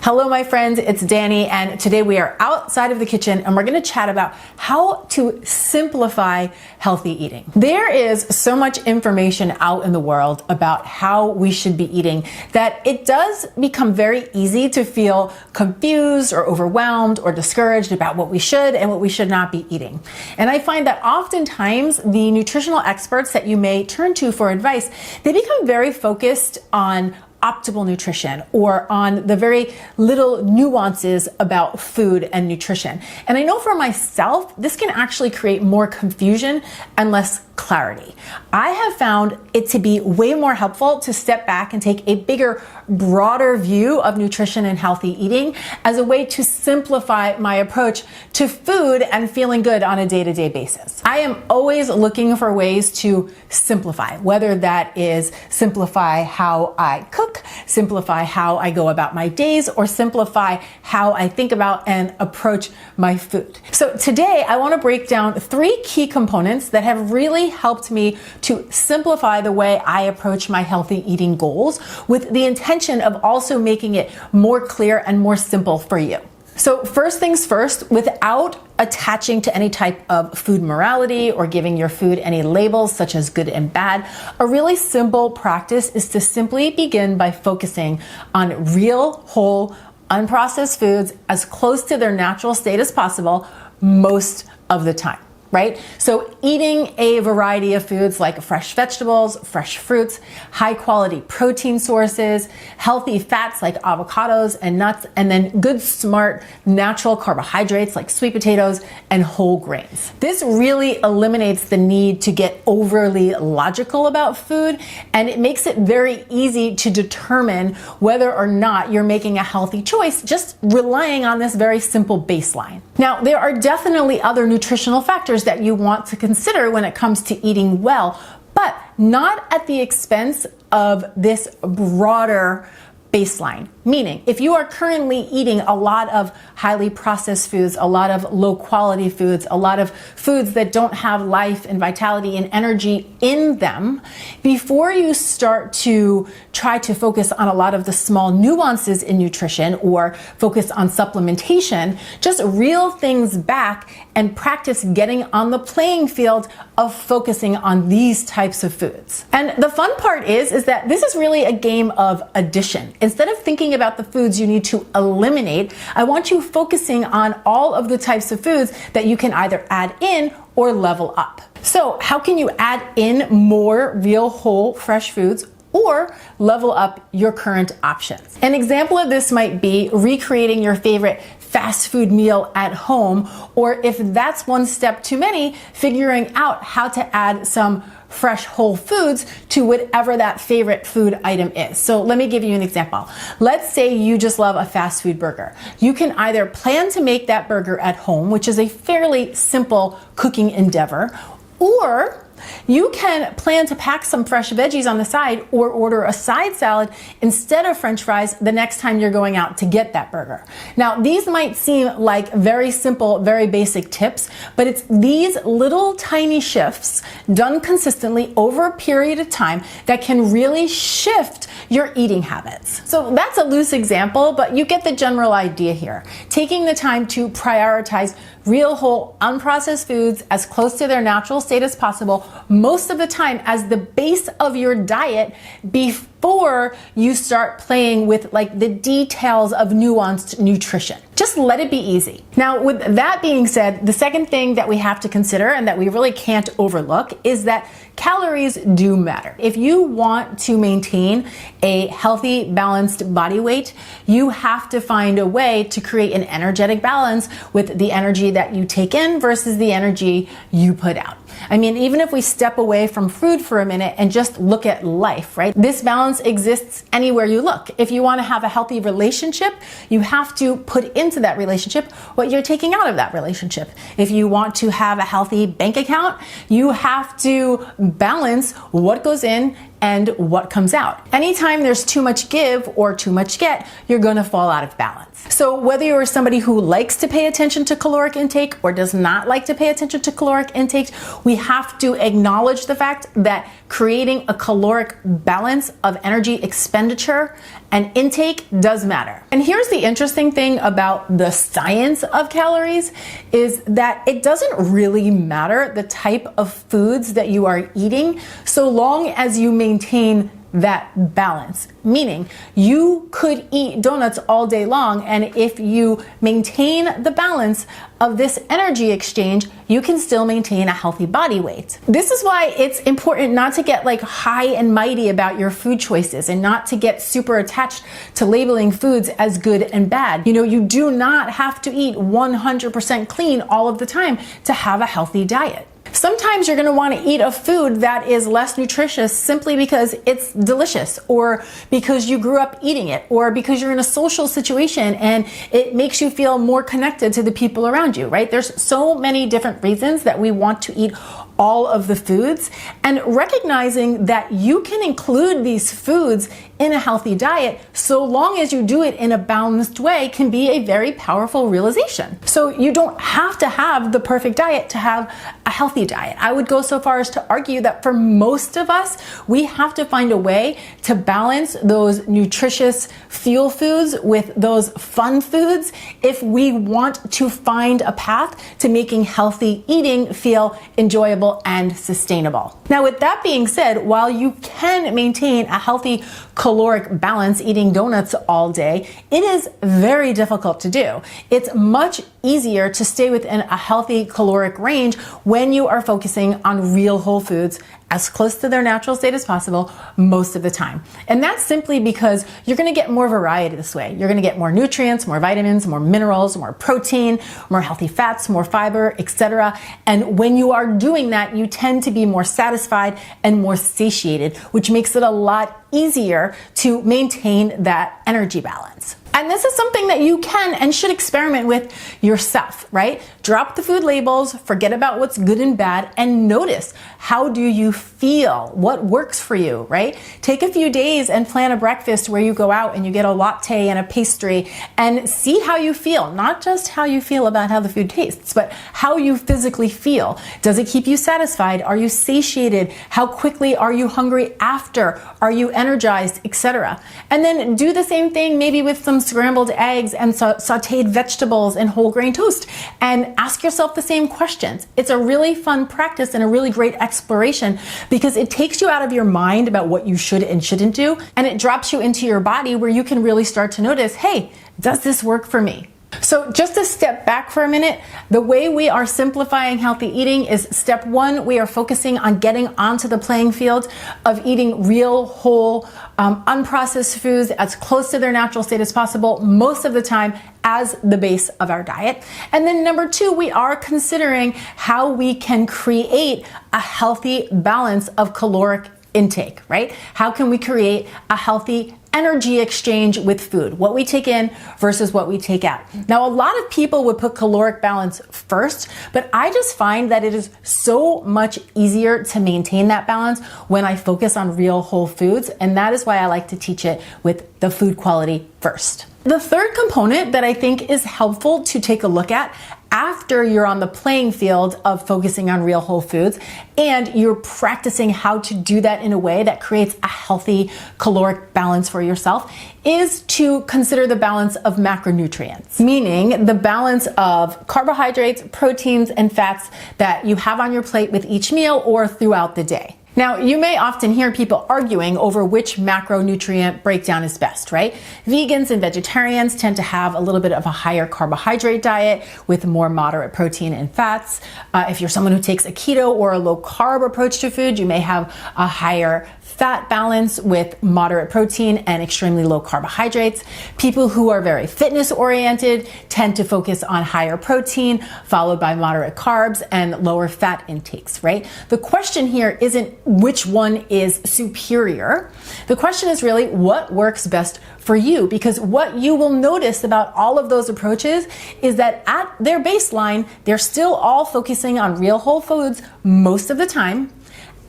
Hello my friends, it's Danny, and today we are outside of the kitchen and we're going to chat about how to simplify healthy eating. There is so much information out in the world about how we should be eating that it does become very easy to feel confused or overwhelmed or discouraged about what we should and what we should not be eating. And I find that oftentimes the nutritional experts that you may turn to for advice, they become very focused on optimal nutrition or on the very little nuances about food and nutrition. And I know for myself, this can actually create more confusion and less clarity. I have found it to be way more helpful to step back and take a bigger, broader view of nutrition and healthy eating as a way to simplify my approach to food and feeling good on a day-to-day basis. I am always looking for ways to simplify, whether that is simplify how I cook, simplify how I go about my days, or simplify how I think about and approach my food. So today I want to break down 3 key components that have really helped me to simplify the way I approach my healthy eating goals with the intention of also making it more clear and more simple for you. So first things first, without attaching to any type of food morality or giving your food any labels such as good and bad, a really simple practice is to simply begin by focusing on real, whole, unprocessed foods as close to their natural state as possible most of the time. Right? So eating a variety of foods like fresh vegetables, fresh fruits, high quality protein sources, healthy fats like avocados and nuts, and then good, smart, natural carbohydrates like sweet potatoes and whole grains. This really eliminates the need to get overly logical about food, and it makes it very easy to determine whether or not you're making a healthy choice just relying on this very simple baseline. Now, there are definitely other nutritional factors that you want to consider when it comes to eating well, but not at the expense of this broader baseline. Meaning, if you are currently eating a lot of highly processed foods, a lot of low quality foods, a lot of foods that don't have life and vitality and energy in them, before you start to try to focus on a lot of the small nuances in nutrition or focus on supplementation, just reel things back and practice getting on the playing field of focusing on these types of foods. And the fun part is that this is really a game of addition. Instead of thinking about the foods you need to eliminate, I want you focusing on all of the types of foods that you can either add in or level up. So how can you add in more real, whole, fresh foods or level up your current options? An example of this might be recreating your favorite fast food meal at home, or if that's one step too many, figuring out how to add some fresh whole foods to whatever that favorite food item is. So let me give you an example. Let's say you just love a fast food burger. You can either plan to make that burger at home, which is a fairly simple cooking endeavor, or you can plan to pack some fresh veggies on the side or order a side salad instead of French fries the next time you're going out to get that burger. Now, these might seem like very simple, very basic tips, but it's these little tiny shifts done consistently over a period of time that can really shift your eating habits. So that's a loose example, but you get the general idea here. Taking the time to prioritize real, whole, unprocessed foods as close to their natural state as possible most of the time as the base of your diet before you start playing with like the details of nuanced nutrition. Just let it be easy. Now, with that being said, the second thing that we have to consider and that we really can't overlook is that calories do matter. If you want to maintain a healthy, balanced body weight, you have to find a way to create an energetic balance with the energy that you take in versus the energy you put out. I mean, even if we step away from food for a minute and just look at life, right? This balance exists anywhere you look. If you want to have a healthy relationship, you have to put into that relationship what you're taking out of that relationship. If you want to have a healthy bank account, you have to balance what goes in and what comes out. Anytime there's too much give or too much get, you're gonna fall out of balance. So whether you're somebody who likes to pay attention to caloric intake or does not like to pay attention to caloric intake, we have to acknowledge the fact that creating a caloric balance of energy expenditure and intake does matter. And here's the interesting thing about the science of calories is that it doesn't really matter the type of foods that you are eating so long as you maintain that balance. Meaning you could eat donuts all day long, and if you maintain the balance of this energy exchange, you can still maintain a healthy body weight. This is why it's important not to get like high and mighty about your food choices and not to get super attached to labeling foods as good and bad. You know, you do not have to eat 100% clean all of the time to have a healthy diet. Sometimes you're going to want to eat a food that is less nutritious simply because it's delicious, or because you grew up eating it, or because you're in a social situation and it makes you feel more connected to the people around you, right? There's so many different reasons that we want to eat all of the foods, and recognizing that you can include these foods in a healthy diet so long as you do it in a balanced way can be a very powerful realization. So you don't have to have the perfect diet to have a healthy diet. I would go so far as to argue that for most of us, we have to find a way to balance those nutritious fuel foods with those fun foods if we want to find a path to making healthy eating feel enjoyable and sustainable. Now, with that being said, while you can maintain a healthy caloric balance eating donuts all day, it is very difficult to do. It's much easier to stay within a healthy caloric range when you are focusing on real whole foods as close to their natural state as possible most of the time. And that's simply because you're going to get more variety this way. You're going to get more nutrients, more vitamins, more minerals, more protein, more healthy fats, more fiber, etc. And when you are doing that, you tend to be more satisfied and more satiated, which makes it a lot easier to maintain that energy balance. And this is something that you can and should experiment with yourself, right? Drop the food labels, forget about what's good and bad, and notice, how do you feel? What works for you, right? Take a few days and plan a breakfast where you go out and you get a latte and a pastry and see how you feel. Not just how you feel about how the food tastes, but how you physically feel. Does it keep you satisfied? Are you satiated? How quickly are you hungry after? Are you energized, etc.? And then do the same thing maybe with some scrambled eggs and sauteed vegetables and whole grain toast, and ask yourself the same questions. It's a really fun practice and a really great exploration because it takes you out of your mind about what you should and shouldn't do, and it drops you into your body where you can really start to notice, hey, does this work for me? So just to step back for a minute, the way we are simplifying healthy eating is step one, we are focusing on getting onto the playing field of eating real, whole, unprocessed foods as close to their natural state as possible most of the time as the base of our diet. And then number two, we are considering how we can create a healthy balance of caloric intake, right? How can we create a healthy energy exchange with food, what we take in versus what we take out. Now, a lot of people would put caloric balance first, but I just find that it is so much easier to maintain that balance when I focus on real whole foods, and that is why I like to teach it with the food quality first. The third component that I think is helpful to take a look at after you're on the playing field of focusing on real whole foods and you're practicing how to do that in a way that creates a healthy caloric balance for yourself is to consider the balance of macronutrients, meaning the balance of carbohydrates, proteins, and fats that you have on your plate with each meal or throughout the day. Now, you may often hear people arguing over which macronutrient breakdown is best, right? Vegans and vegetarians tend to have a little bit of a higher carbohydrate diet with more moderate protein and fats. If you're someone who takes a keto or a low carb approach to food, you may have a higher fat balance with moderate protein and extremely low carbohydrates. People who are very fitness oriented tend to focus on higher protein followed by moderate carbs and lower fat intakes, right? The question here isn't which one is superior. The question is really what works best for you, because what you will notice about all of those approaches is that at their baseline, they're still all focusing on real whole foods most of the time.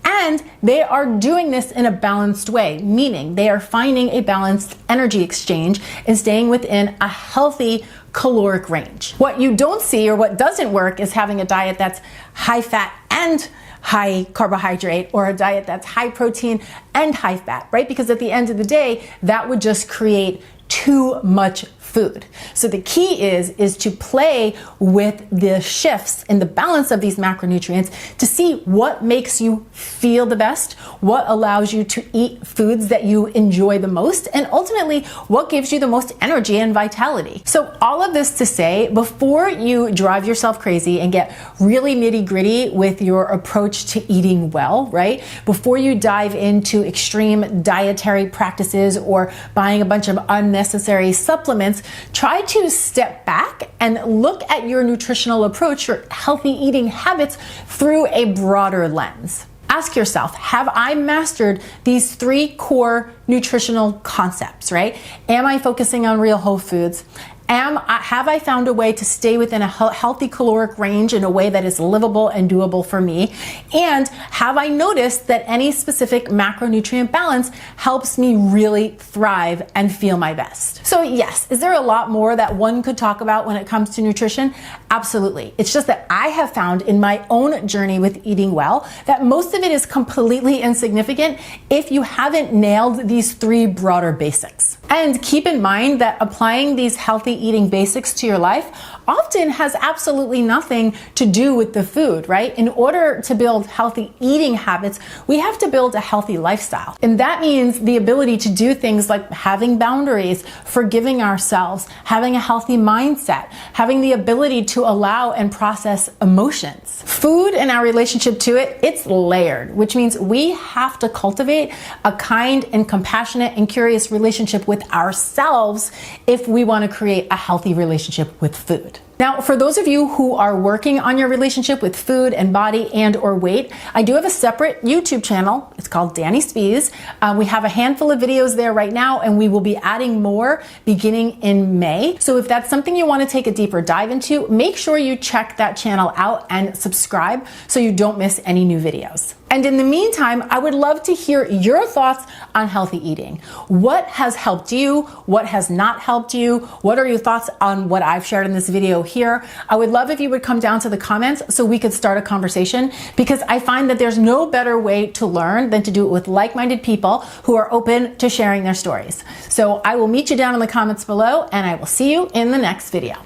And they are doing this in a balanced way, meaning they are finding a balanced energy exchange and staying within a healthy caloric range. What you don't see or what doesn't work is having a diet that's high fat and high carbohydrate or a diet that's high protein and high fat, right? Because at the end of the day, that would just create too much food. So the key is to play with the shifts in the balance of these macronutrients to see what makes you feel the best, what allows you to eat foods that you enjoy the most, and ultimately what gives you the most energy and vitality. So all of this to say, before you drive yourself crazy and get really nitty-gritty with your approach to eating well, right? Before you dive into extreme dietary practices or buying a bunch of unnecessary supplements, try to step back and look at your nutritional approach, your healthy eating habits through a broader lens. Ask yourself, have I mastered these 3 core nutritional concepts, right? Am I focusing on real whole foods? Have I found a way to stay within a healthy caloric range in a way that is livable and doable for me? And have I noticed that any specific macronutrient balance helps me really thrive and feel my best? So yes, is there a lot more that one could talk about when it comes to nutrition? Absolutely. It's just that I have found in my own journey with eating well that most of it is completely insignificant if you haven't nailed these 3 broader basics. And keep in mind that applying these healthy eating basics to your life often has absolutely nothing to do with the food, right? In order to build healthy eating habits, we have to build a healthy lifestyle. And that means the ability to do things like having boundaries, forgiving ourselves, having a healthy mindset, having the ability to allow and process emotions. Food and our relationship to it, it's layered, which means we have to cultivate a kind and compassionate and curious relationship with ourselves if we want to create a healthy relationship with food. Now, for those of you who are working on your relationship with food and body and or weight, I do have a separate YouTube channel. It's called Danny Spees. We have a handful of videos there right now, and we will be adding more beginning in May. So if that's something you want to take a deeper dive into, make sure you check that channel out and subscribe so you don't miss any new videos. And in the meantime, I would love to hear your thoughts on healthy eating. What has helped you? What has not helped you? What are your thoughts on what I've shared in this video here? I would love if you would come down to the comments so we could start a conversation, because I find that there's no better way to learn than to do it with like-minded people who are open to sharing their stories. So I will meet you down in the comments below, and I will see you in the next video.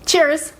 Cheers!